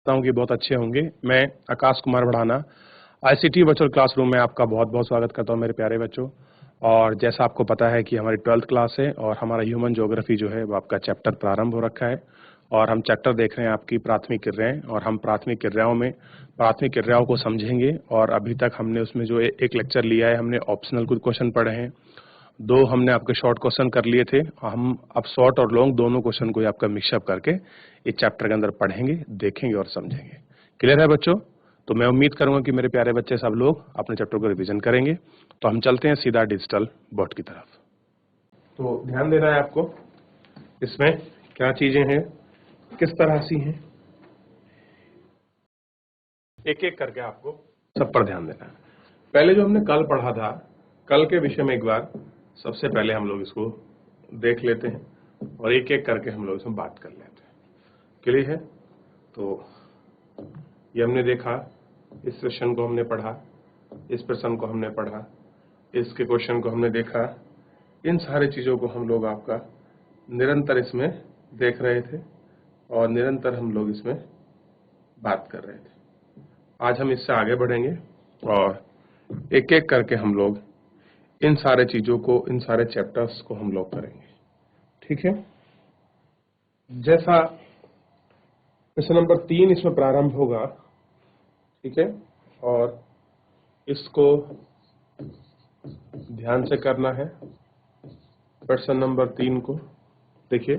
हूँ कि बहुत अच्छे होंगे। मैं आकाश कुमार बढ़ाना आईसीटी वर्चुअल क्लासरूम में आपका बहुत बहुत स्वागत करता हूँ मेरे प्यारे बच्चों। और जैसा आपको पता है कि हमारी 12th क्लास है और हमारा ह्यूमन ज्योग्राफी जो है वो आपका चैप्टर प्रारंभ हो रखा है और हम चैप्टर देख रहे हैं आपकी प्राथमिक क्रियाएं। और हम प्राथमिक क्रियाओं को समझेंगे। और अभी तक हमने उसमें जो एक लेक्चर लिया है, हमने ऑप्शनल कुछ क्वेश्चन पढ़े हैं, 2 हमने आपके शॉर्ट क्वेश्चन कर लिए थे। हम अब शॉर्ट और लॉन्ग दोनों क्वेश्चन को आपका मिक्सअप करके इस चैप्टर के अंदर पढ़ेंगे, देखेंगे और समझेंगे। क्लियर है बच्चों? तो मैं उम्मीद करूंगा कि मेरे प्यारे बच्चे सब लोग अपने चैप्टर को रिवीजन करेंगे। तो हम चलते हैं सीधा डिजिटल बोर्ड की तरफ। तो ध्यान देना है आपको, इसमें क्या चीजें हैं, किस तरह सी हैं, एक एक करके आपको सब पर ध्यान देना है। पहले जो हमने कल पढ़ा था, कल के विषय में एक बार सबसे पहले हम लोग इसको देख लेते हैं और एक एक करके हम लोग इसमें बात कर लेते हैं। क्लियर है? तो ये हमने देखा, इस क्वेश्चन को हमने पढ़ा, इस प्रश्न को हमने पढ़ा, इसके क्वेश्चन को हमने देखा। इन सारी चीजों को हम लोग आपका निरंतर इसमें देख रहे थे और निरंतर हम लोग इसमें बात कर रहे थे। आज हम इससे आगे बढ़ेंगे और एक एक करके हम लोग इन सारे चीजों को, इन सारे चैप्टर्स को हम लोग करेंगे। ठीक है? जैसा क्वेश्चन नंबर 3 इसमें प्रारंभ होगा, ठीक है, और इसको ध्यान से करना है। क्वेश्चन नंबर 3 को देखिए,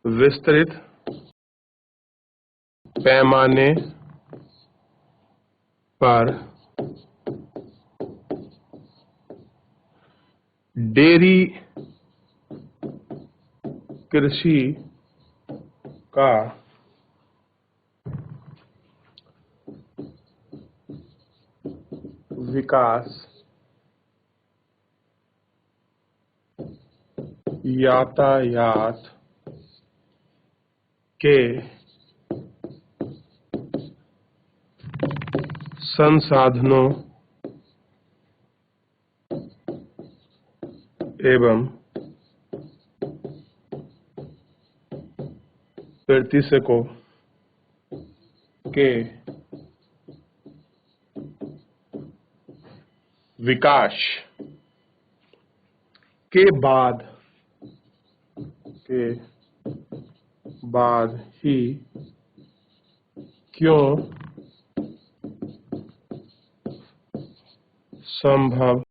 विस्तृत पैमाने पर डेयरी कृषि का विकास यातायात के संसाधनों एवं प्रतिषेधकों के विकास के बाद ही क्यों संभव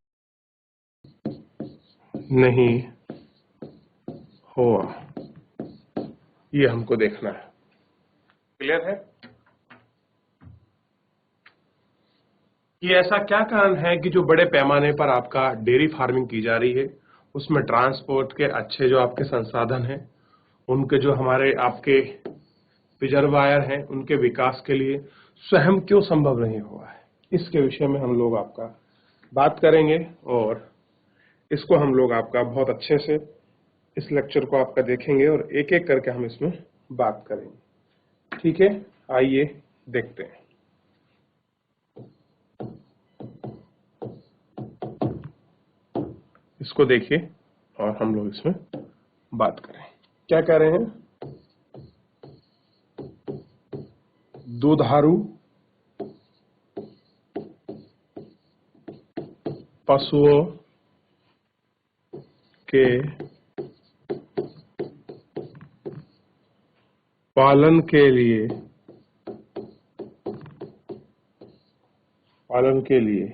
नहीं हुआ, ये हमको देखना है। क्लियर है कि ऐसा क्या कारण है कि जो बड़े पैमाने पर आपका डेयरी फार्मिंग की जा रही है, उसमें ट्रांसपोर्ट के अच्छे जो आपके संसाधन हैं, उनके जो हमारे आपके रिजर्वायर हैं, उनके विकास के लिए स्वयं क्यों संभव नहीं हुआ है, इसके विषय में हम लोग आपका बात करेंगे। और इसको हम लोग आपका बहुत अच्छे से इस लेक्चर को आपका देखेंगे और एक एक करके हम इसमें बात करेंगे। ठीक है, आइए देखते हैं। इसको देखिए और हम लोग इसमें बात करें। क्या कह रहे हैं? दुधारू पशुओं के पालन के लिए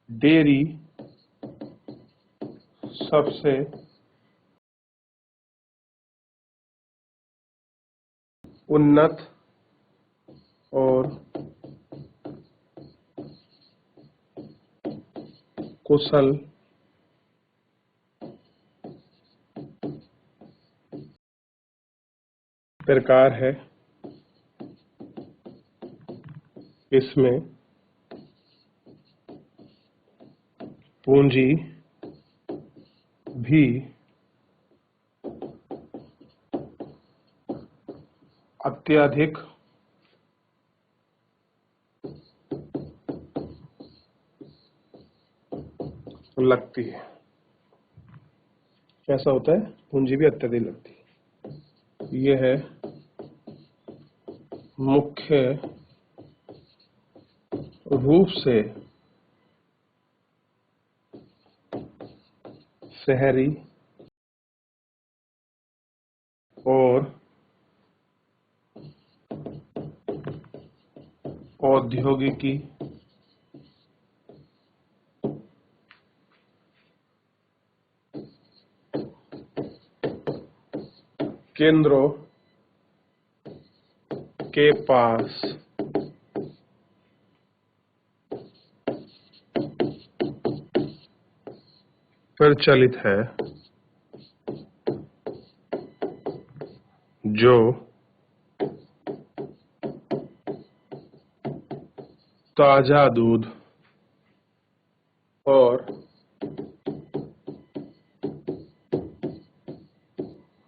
डेयरी सबसे उन्नत और कुशल प्रकार है। इसमें पूंजी भी अत्यधिक लगती है। कैसा होता है, पूंजी भी अत्यधिक लगती है। यह है मुख्य रूप से शहरी और औद्योगिकी केंद्रों के पास प्रचलित है, जो ताजा दूध और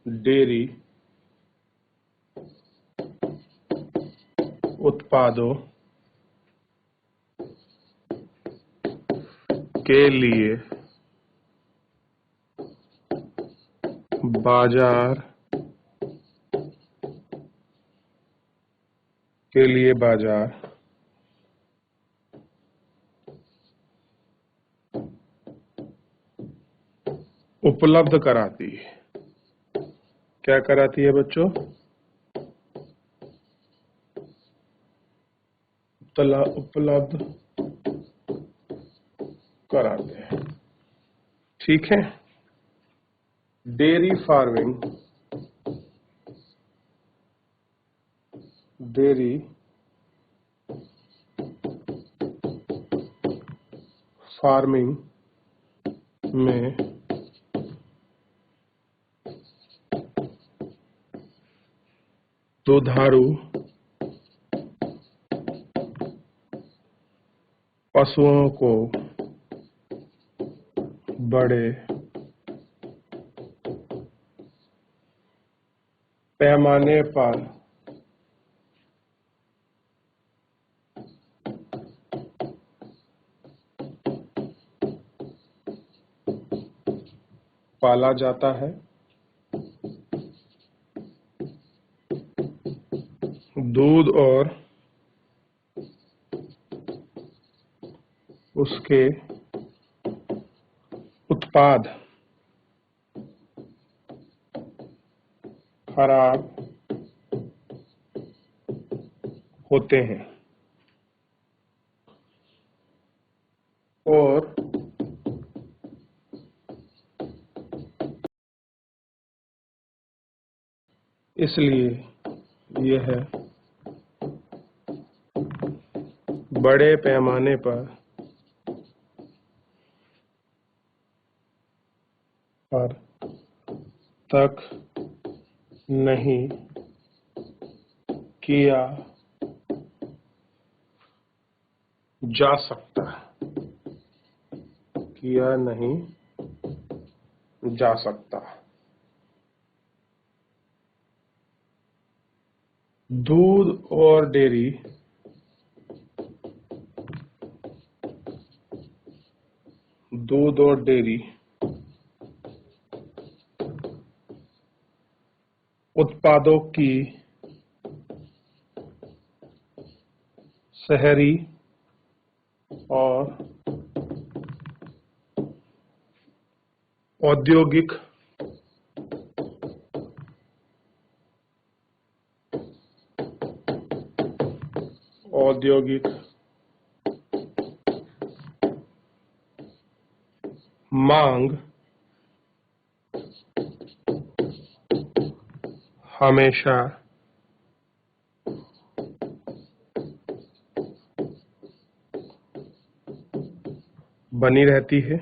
डेयरी उत्पादों के लिए बाजार उपलब्ध कराती है। क्या कराती है बच्चों? उपलब्ध कराते हैं। ठीक है। डेयरी फार्मिंग में दुधारू पशुओं को बड़े पैमाने पर पाला जाता है। दूध और उसके उत्पाद खराब होते हैं और इसलिए यह बड़े पैमाने पर तक नहीं किया जा सकता, किया नहीं जा सकता। दूध और डेयरी उत्पादों की शहरी और औद्योगिक मांग हमेशा बनी रहती है।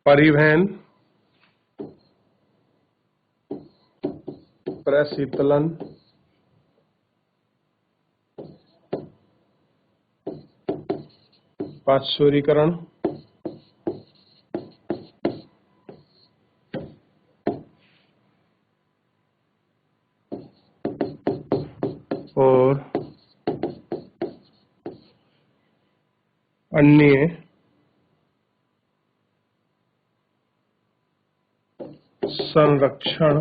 परिवहन, प्रशीतलन, पाश्चुरीकरण और अन्य संरक्षण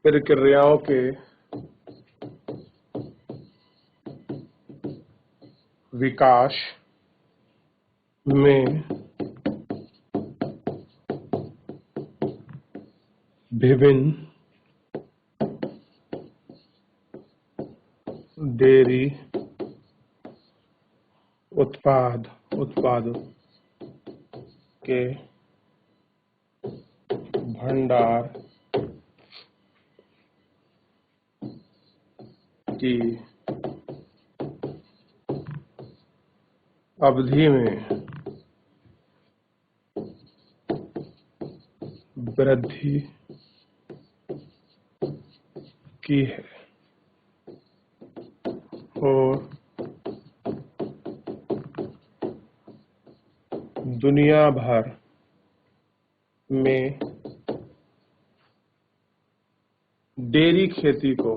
प्रक्रियाओं के विकास में विभिन्न डेयरी उत्पादों के भंडार की अवधि में वृद्धि की है और दुनिया भर में डेयरी खेती को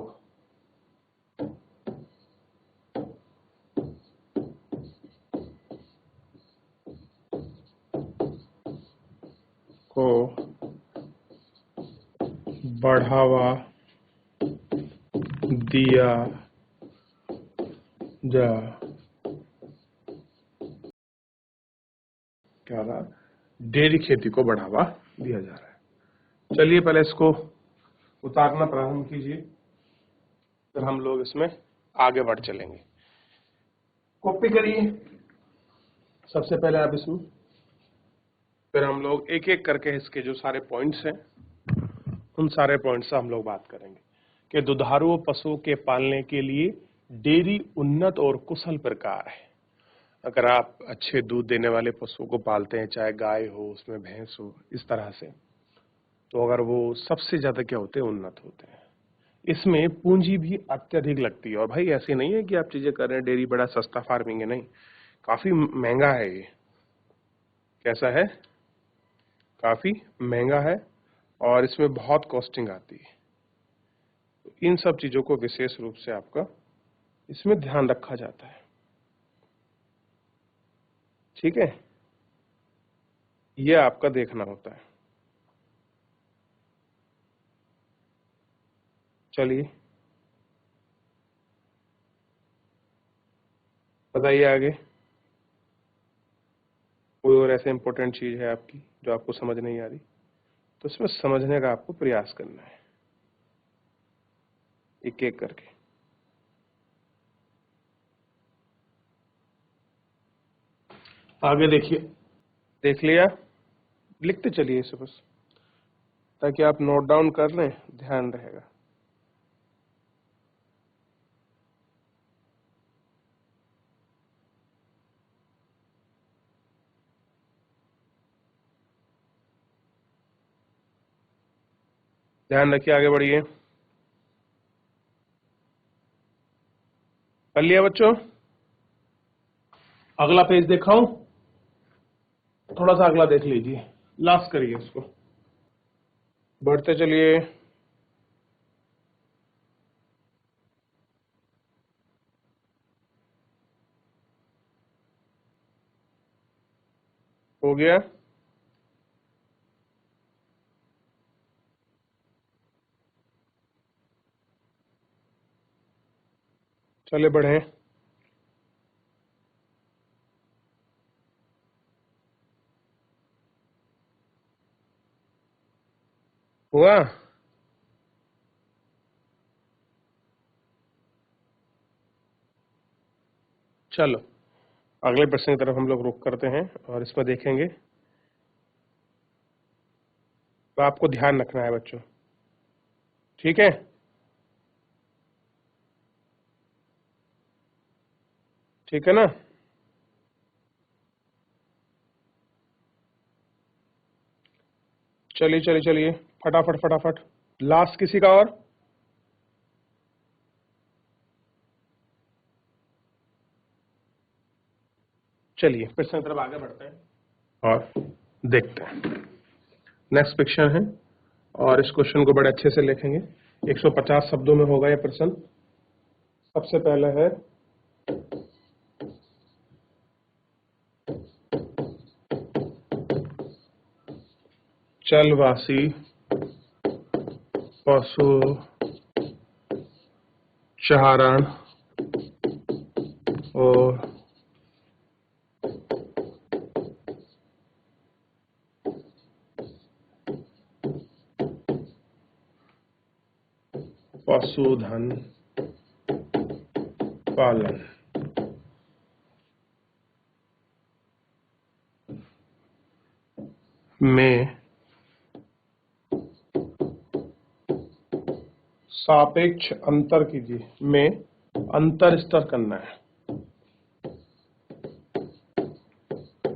बढ़ावा दिया जा क्या रहा डेयरी खेती को बढ़ावा दिया जा रहा है। चलिए पहले इसको उतारना प्रारंभ कीजिए, फिर हम लोग इसमें आगे बढ़ चलेंगे। कॉपी करिए सबसे पहले आप इसमें, फिर हम लोग एक एक करके इसके जो सारे पॉइंट्स हैं उन सारे पॉइंट्स से हम लोग बात करेंगे कि दुधारू पशुओं के पालने के लिए डेयरी उन्नत और कुशल प्रकार है। अगर आप अच्छे दूध देने वाले पशुओं को पालते हैं, चाहे गाय हो, उसमें भैंस हो, इस तरह से, तो अगर वो सबसे ज्यादा क्या होते हैं, उन्नत होते हैं। इसमें पूंजी भी अत्यधिक लगती है। और भाई ऐसे नहीं है कि आप चीजें कर रहे हैं डेयरी बड़ा सस्ता फार्मिंग है, नहीं, काफी महंगा है ये। कैसा है? काफी महंगा है और इसमें बहुत कॉस्टिंग आती है। तो इन सब चीजों को विशेष रूप से आपका इसमें ध्यान रखा जाता है। ठीक है, ये आपका देखना होता है। चलिए बताइए आगे, कोई और ऐसे इंपॉर्टेंट चीज है आपकी जो आपको समझ नहीं आ रही, तो इसमें समझने का आपको प्रयास करना है एक एक करके। आगे देखिए, देख लिया? लिखते चलिए इसे बस, ताकि आप नोट डाउन कर लें, ध्यान रहेगा। ध्यान रखिए, आगे बढ़िए। कर लिया बच्चों? अगला पेज दिखाऊं? थोड़ा सा अगला देख लीजिए, लास्ट करिए इसको, बढ़ते चलिए। हो गया? चले बढ़े। हुआ? चलो अगले प्रश्न की तरफ हम लोग रुख करते हैं और इसमें देखेंगे। तो आपको ध्यान रखना है बच्चों, ठीक है? ठीक है ना? चलिए चलिए चलिए, फटाफट फटाफट, लास्ट किसी का और? चलिए प्रश्न की तरफ आगे बढ़ते हैं और देखते हैं। नेक्स्ट क्वेश्चन है और इस क्वेश्चन को बड़े अच्छे से लिखेंगे। 150 शब्दों में होगा यह प्रश्न। सबसे पहले है चलवासी पशु चारण और पशुधन पालन। में सापेक्ष अंतर कीजिए। में अंतर स्तर करना है।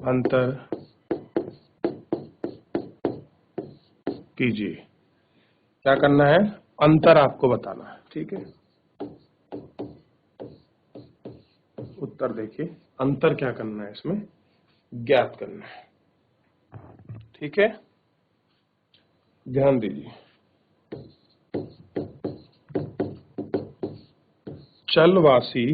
अंतर कीजिए। क्या करना है? अंतर आपको बताना है। ठीक है, उत्तर देखिए, अंतर क्या करना है इसमें? ज्ञात करना है। ठीक है, ध्यान दीजिए। चलवासी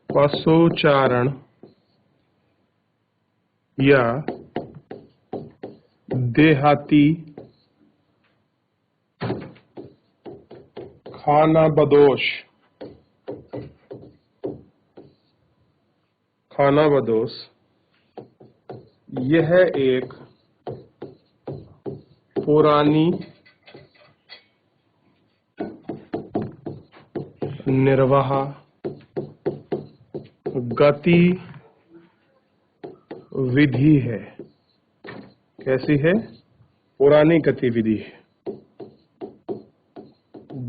पशुचारण या देहाती खानाबदोश यह एक पुरानी निर्वाह गति विधि है। कैसी है? पुरानी गतिविधि है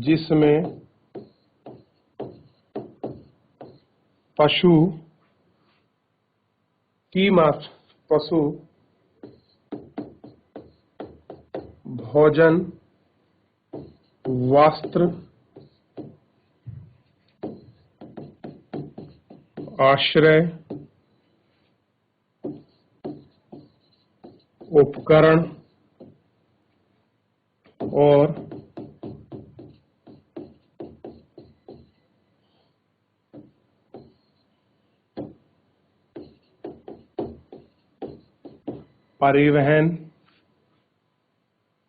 जिसमें पशु भोजन, वस्त्र, आश्रय, उपकरण और परिवहन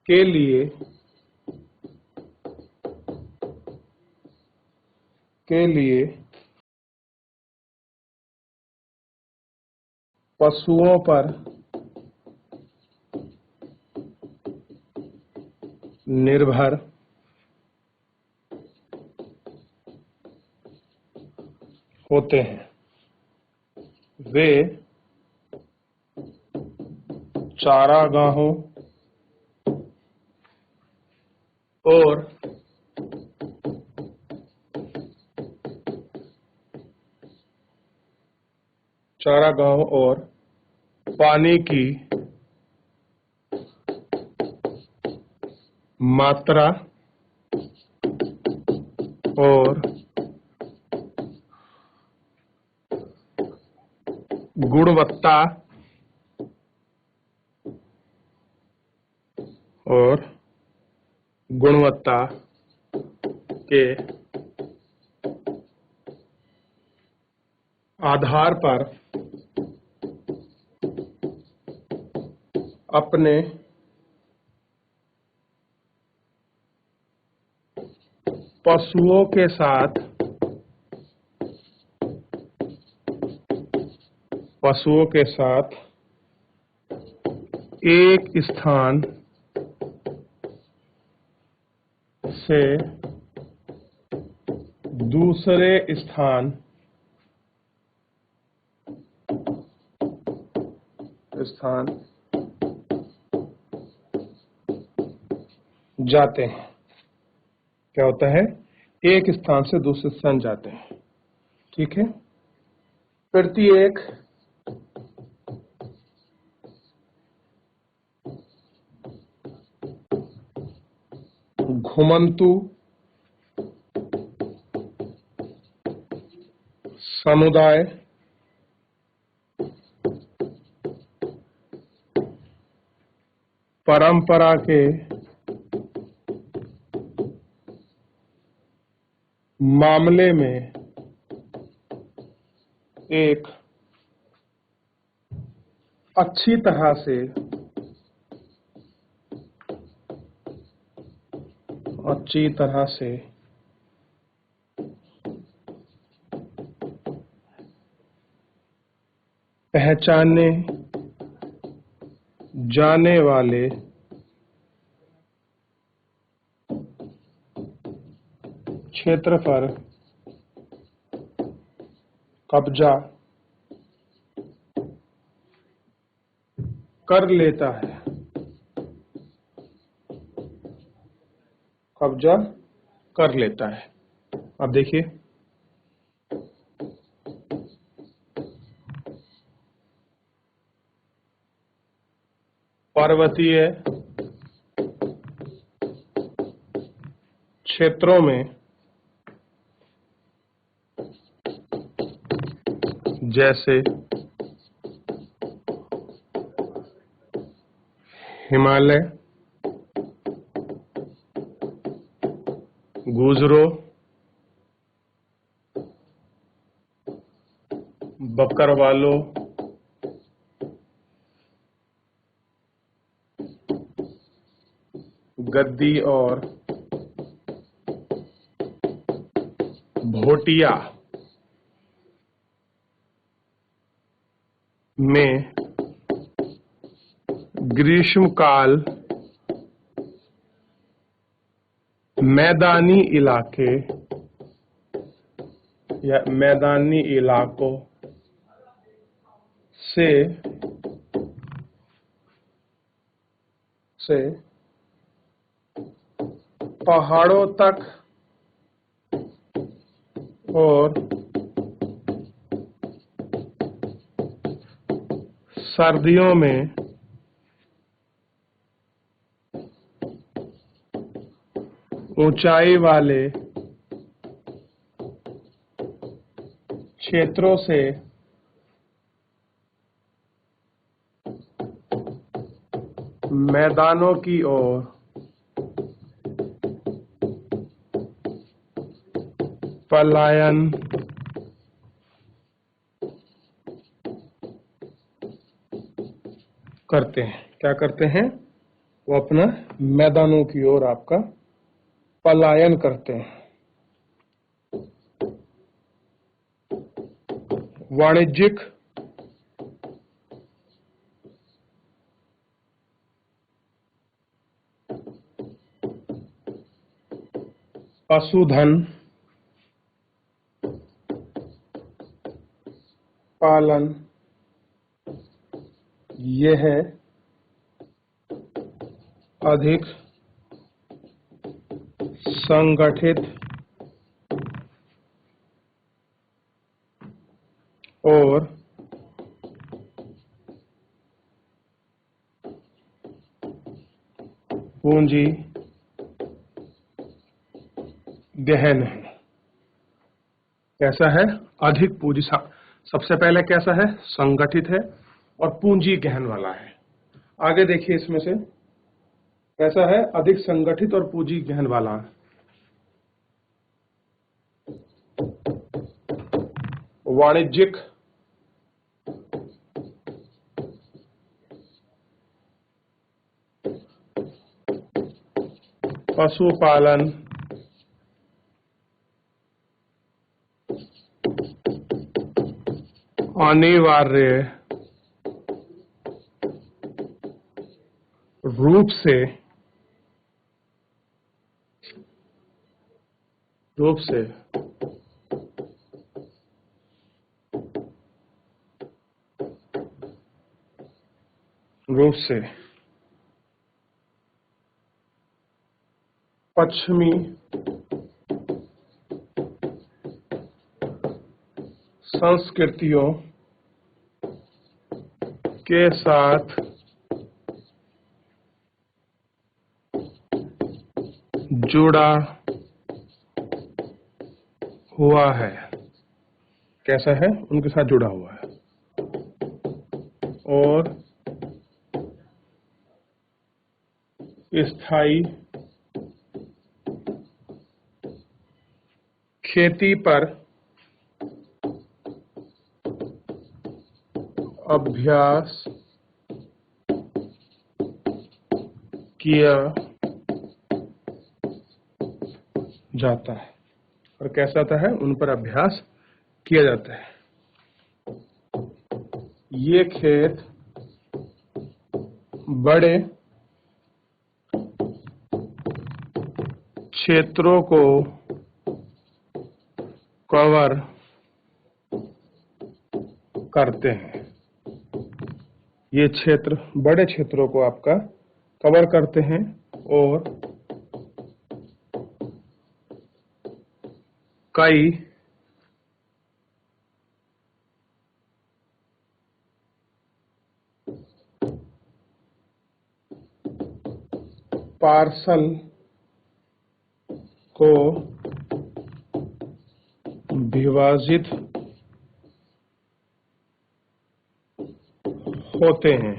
के लिए पशुओं पर निर्भर होते हैं। वे चारागाहों और पानी की मात्रा और गुणवत्ता के आधार पर अपने पशुओं के साथ एक स्थान से दूसरे स्थान जाते हैं। क्या होता है? एक स्थान से दूसरे स्थान जाते हैं। ठीक है, प्रत्येक घुमंतु समुदाय परंपरा के मामले में एक अच्छी तरह से पहचाने जाने वाले क्षेत्र पर कब्जा कर लेता है। कब्जा कर लेता है। अब देखिए, पर्वतीय क्षेत्रों में जैसे हिमालय, गुजरो, बकरवालो, गद्दी और भोटिया में ग्रीष्मकाल मैदानी इलाके या मैदानी इलाकों से पहाड़ों तक और सर्दियों में ऊंचाई वाले क्षेत्रों से मैदानों की ओर पलायन करते हैं। क्या करते हैं? वो अपना मैदानों की ओर आपका पलायन करते हैं। वाणिज्यिक पशुधन पालन यह अधिक संगठित और पूंजी गहन है। कैसा है? अधिक पूंजी। सबसे पहले कैसा है? संगठित है और पूंजी गहन वाला है। आगे देखिए, इसमें से कैसा है? अधिक संगठित और पूंजी गहन वाला। वाणिज्यिक पशुपालन अनिवार्य रूप से पश्चिमी संस्कृतियों के साथ जुड़ा हुआ है। कैसा है? उनके साथ जुड़ा हुआ है और स्थायी खेती पर अभ्यास किया जाता है। और कैसा आता है? उन पर अभ्यास किया जाता है। ये खेत बड़े क्षेत्रों को कवर करते हैं। ये क्षेत्र बड़े क्षेत्रों को आपका कवर करते हैं और कई पार्सल को विभाजित होते हैं,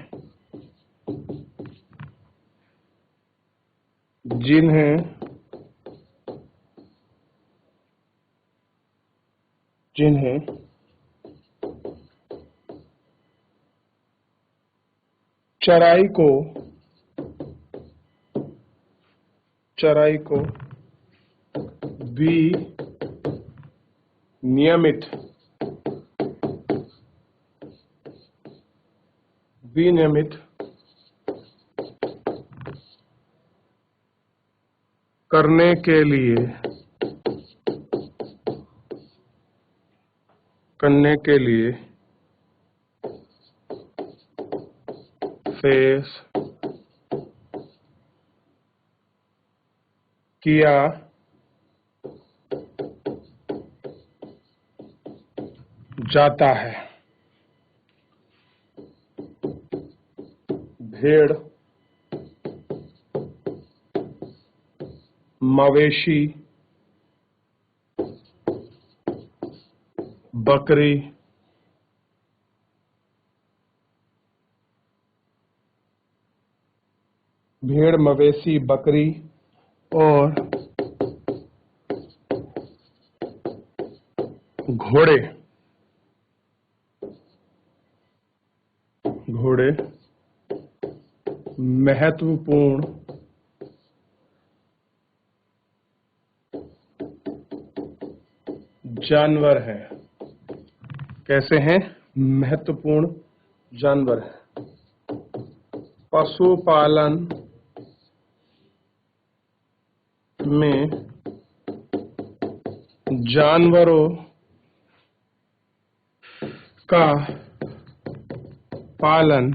जिन्हें चराई को विनियमित करने के लिए फेस किया जाता है। भेड़, मवेशी, बकरी, भेड़, मवेशी, बकरी और घोड़े महत्वपूर्ण जानवर हैं। कैसे हैं? महत्वपूर्ण जानवर हैं। पशुपालन में जानवरों का पालन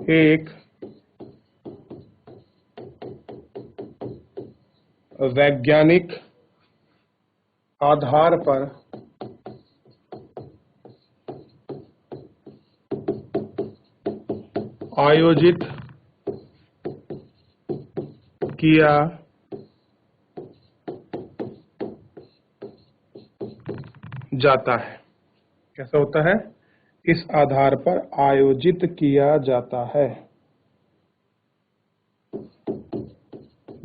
एक वैज्ञानिक आधार पर आयोजित किया जाता है। कैसा होता है? इस आधार पर आयोजित किया जाता है।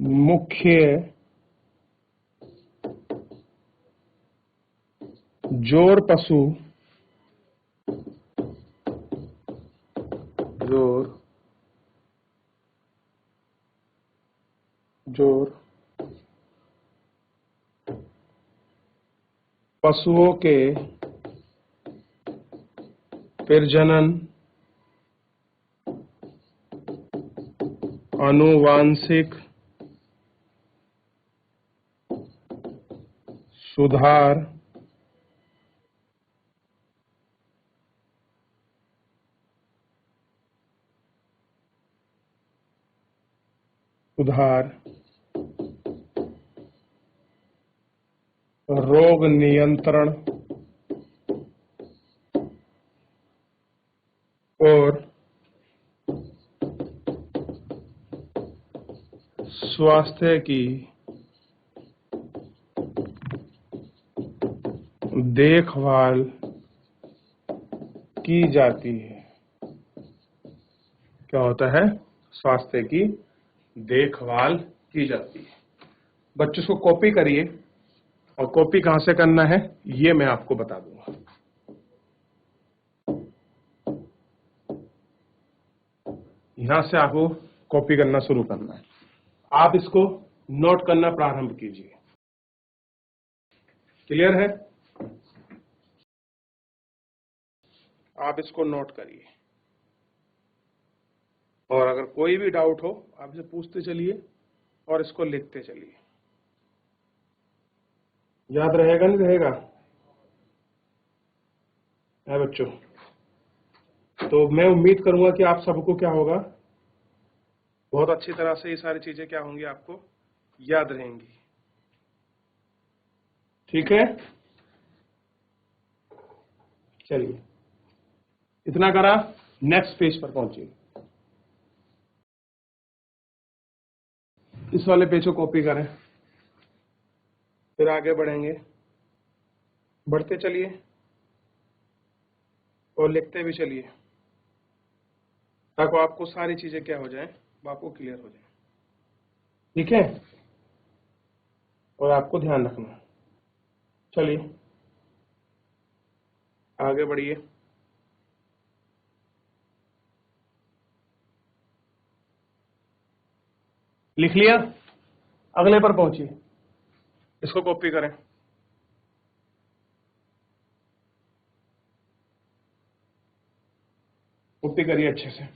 मुख्य जोर पशु पशुओं के प्रजनन, आनुवांशिक सुधार, रोग नियंत्रण और स्वास्थ्य की देखभाल की जाती है। क्या होता है? स्वास्थ्य की देखभाल की जाती है। बच्चों को कॉपी करिए, और कॉपी कहां से करना है ये मैं आपको बता दूंगा। यहां से आपको कॉपी करना शुरू करना है। आप इसको नोट करना प्रारंभ कीजिए। क्लियर है? आप इसको नोट करिए, और अगर कोई भी डाउट हो आप इसे पूछते चलिए और इसको लिखते चलिए। याद रहेगा नहीं रहेगा? है बच्चों? तो मैं उम्मीद करूंगा कि आप सबको क्या होगा, बहुत अच्छी तरह से ये सारी चीजें क्या होंगी आपको याद रहेंगी। ठीक है, चलिए इतना करा, नेक्स्ट पेज पर पहुंचिए। इस वाले पेज को कॉपी करें, फिर आगे बढ़ेंगे, बढ़ते चलिए और लिखते भी चलिए, ताकि आपको सारी चीजें क्या हो जाएं, आपको क्लियर हो जाए। ठीक है, और आपको ध्यान रखना। चलिए आगे बढ़िए। लिख लिया? अगले पर पहुंचिए, इसको कॉपी करें। कॉपी करिए अच्छे से।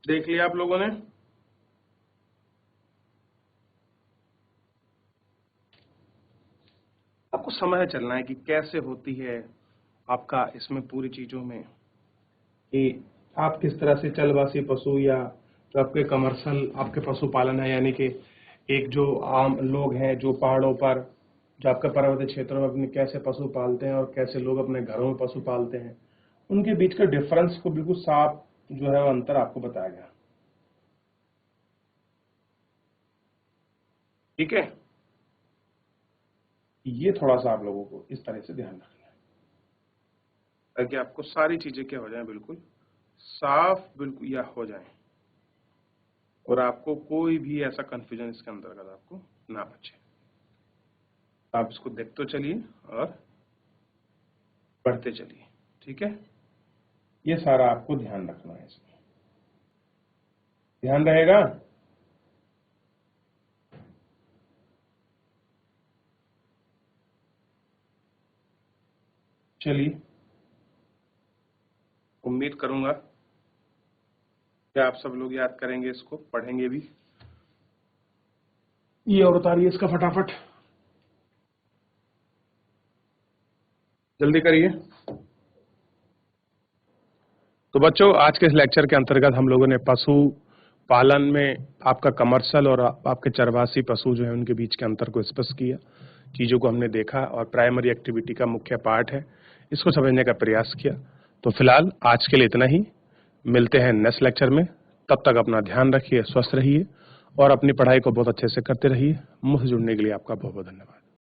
देख लिया आप लोगों ने? आपको समझ चलना है कि कैसे होती है आपका इसमें पूरी चीजों में, कि आप किस तरह से चलवासी पशु या जो आपके कमर्शियल आपके पशुपालन है, यानी कि एक जो आम लोग हैं जो पहाड़ों पर, जो आपके पर्वतीय क्षेत्रों में अपने कैसे पशु पालते हैं और कैसे लोग अपने घरों में पशु पालते हैं, उनके बीच का डिफरेंस को बिल्कुल साफ जो है वो अंतर आपको बताया गया। ठीक है, ये थोड़ा सा आप लोगों को इस तरह से ध्यान रखना है, ताकि आपको सारी चीजें क्या हो जाए, बिल्कुल साफ, बिल्कुल या हो जाए, और आपको कोई भी ऐसा कंफ्यूजन इसके अंतर्गत आपको ना बचे। आप इसको देखते चलिए और पढ़ते चलिए। ठीक है, ये सारा आपको ध्यान रखना है, इसमें ध्यान रहेगा। चलिए, उम्मीद करूंगा कि आप सब लोग याद करेंगे, इसको पढ़ेंगे भी। ये और उतारिए इसका फटाफट, जल्दी करिए। तो बच्चों, आज के इस लेक्चर के अंतर्गत हम लोगों ने पशु पालन में आपका कमर्शियल और आपके चरवासी पशु जो है उनके बीच के अंतर को स्पष्ट किया, चीज़ों को हमने देखा और प्राइमरी एक्टिविटी का मुख्य पार्ट है इसको समझने का प्रयास किया। तो फिलहाल आज के लिए इतना ही, मिलते हैं नेक्स्ट लेक्चर में। तब तक अपना ध्यान रखिए, स्वस्थ रहिए और अपनी पढ़ाई को बहुत अच्छे से करते रहिए। मुझसे जुड़ने के लिए आपका बहुत बहुत धन्यवाद।